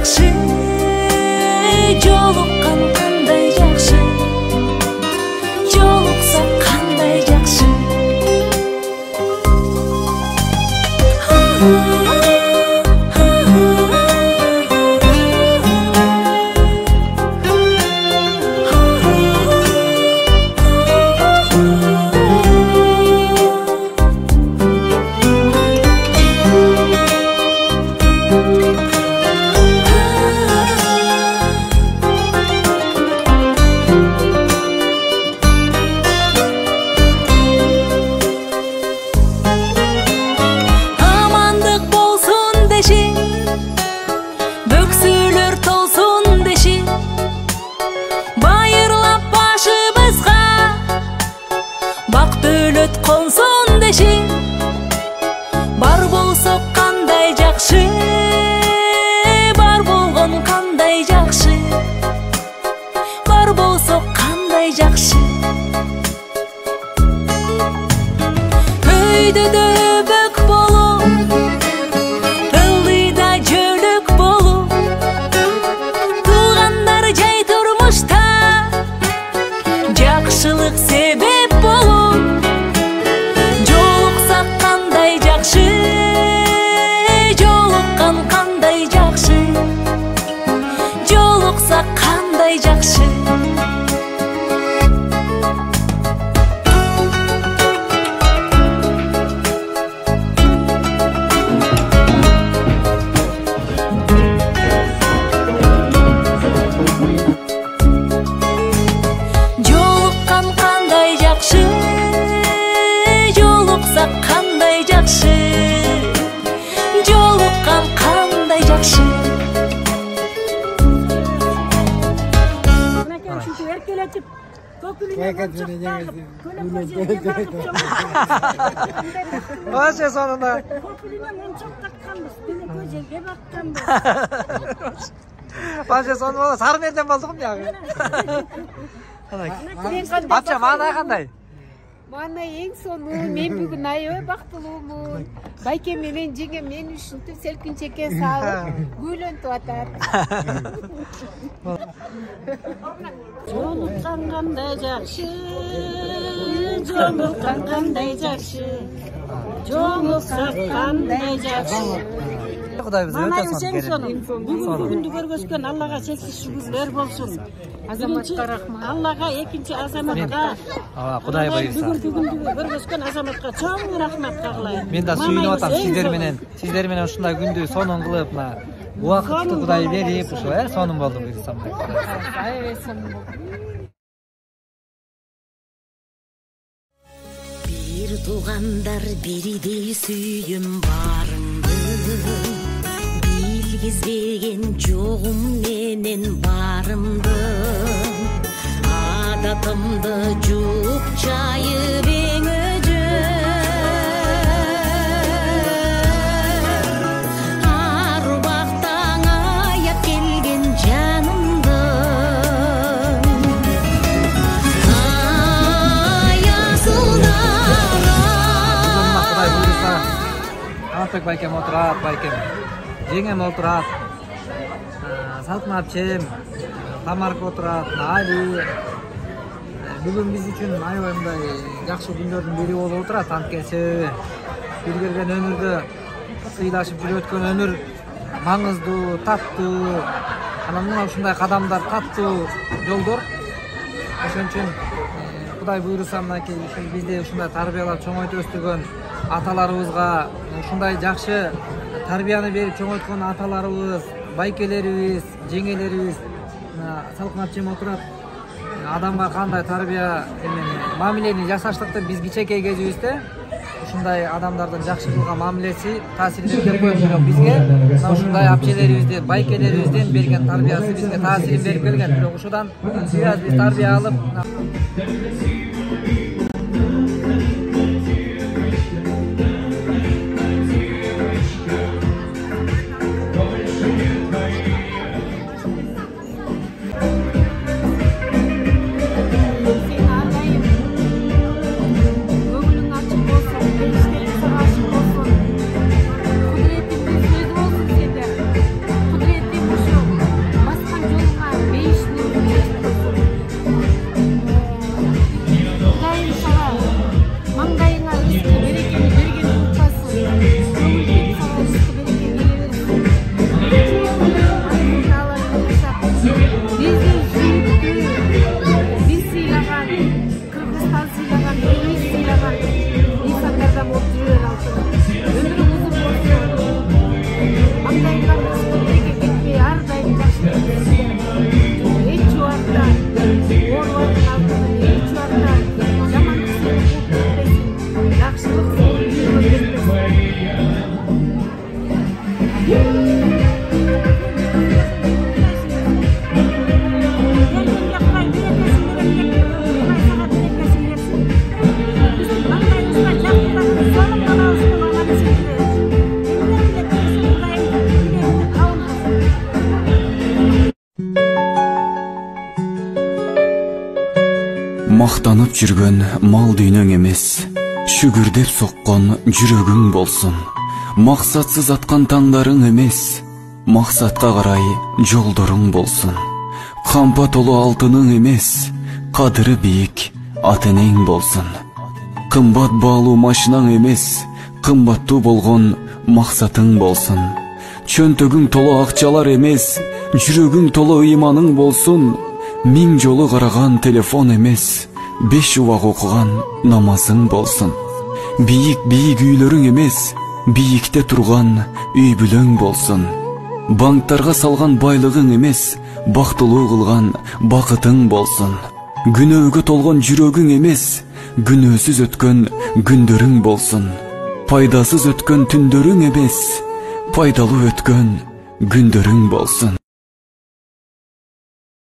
жакшы жолуккан кандай жакшы жолуксак кандай жакшы консон деши бар болсо кандай жакшы бар болгон кандай жакшы бар болсо кандай жакшы өйдөдө бөк болуп ылдыйда жөлөк болуп туугандар жай турмушта жакшылык себеп болуп жолуккан кандай жакшы жолукса кандай жакшы жолуккан кандай жакшы жолукса кандай жакшы жолуккан кандай жакшы эркелетип Вообще сонунда вообще сону бала сары мерден болдук муягы апча маана кандай? Мана эң сону мен бүгүн аябай бактылуумун. Байке менен жеңем мен үчүн селкинчекке салып күйлөнтүп атат. Жолуккан кандай жакшы, жолуккан кандай жакшы, жолукса кандай жакшы. Кудай бизге өтө сону. Бүгүндү көргөзгөн Аллага чексиз шүгүрлөр болсун. Азаматка рахмат. Аллага экинчи азаматка. Кудай буйрса. Бүгүндү көргөзгөн азаматка чоң рахмат каалайм. Мен да сүйүнүп атам сиздер менен ушундай күндү сонун кылып, мына убакытты Кудай берип, ушу сонун болду буйрсам. Аябай сонун болду. Бир туугандар биридей сүйүм барыңды билгизбеген жогум менен барымды адатымды жууп чайып эң өзү ар убакта аяп келген жанымды Антек байкем отурат, байкем. Жеңем отурат. Салтын апчем, Тамарка отурат, Али. Бүгүн биз үчүн аябай мындай жакшы күндөрдүн бири болуп отурат. Анткени бир келген өмүрдө сыйлашып жүрүп өткөн өмүр маңыздуу, таттуу. Анан мына ушундай кадамдар таттуу жолдор. Ошон үчүн Кудай буйруса мынакей бизди ушундай тарбиялап чоңойтуп өстүргөн аталарыбызга ушундай жакшы тарбияны берип чоңойткон аталарыбыз, байкелерибиз, жеңелерибиз салкын апчем отурат. Адамга кандай тарбия мамилени жасаштыкты биз кичинекей кезибизде ушундай адамдардын жакшы кылган мамилеси таасирин берип койгон бирок бизге мына ушундай апчелерибизден, байкелерибизден берген тарбиясы бизге таасирин берип келген. Бирок ушудан биз тарбия алып Мақтанып жүрген мал дүйнөң емес, шүгүрдеп соққан жүрегің болсын. Мақсатсыз атқан таңдарың емес, мақсатқа қарай жолдарың болсын. Қампа толы алтының емес, қадірі биік ата-енең болсын. Қымбат бағалы машинаң емес, қымбаттуу болгон мақсатың болсын. Чөнтөгүң толы акчалар емес, жүрөгүң толы ыйманың болсын. Миң жолу караган телефон емес, 5 убак окуган намазың болсын. Бийик үйлөрүң емес, бийикте турган үй бүлөң болсын. Банктарга салган байлыгың емес, бактылуу кылган бакытың болсын. Күнөөгө толгон жүрөгүң емес, күнөөсүз өткөн күндөрүң болсын. Пайдасыз өткөн түндөрүң емес, пайдалуу өткөн күндөрүң болсын.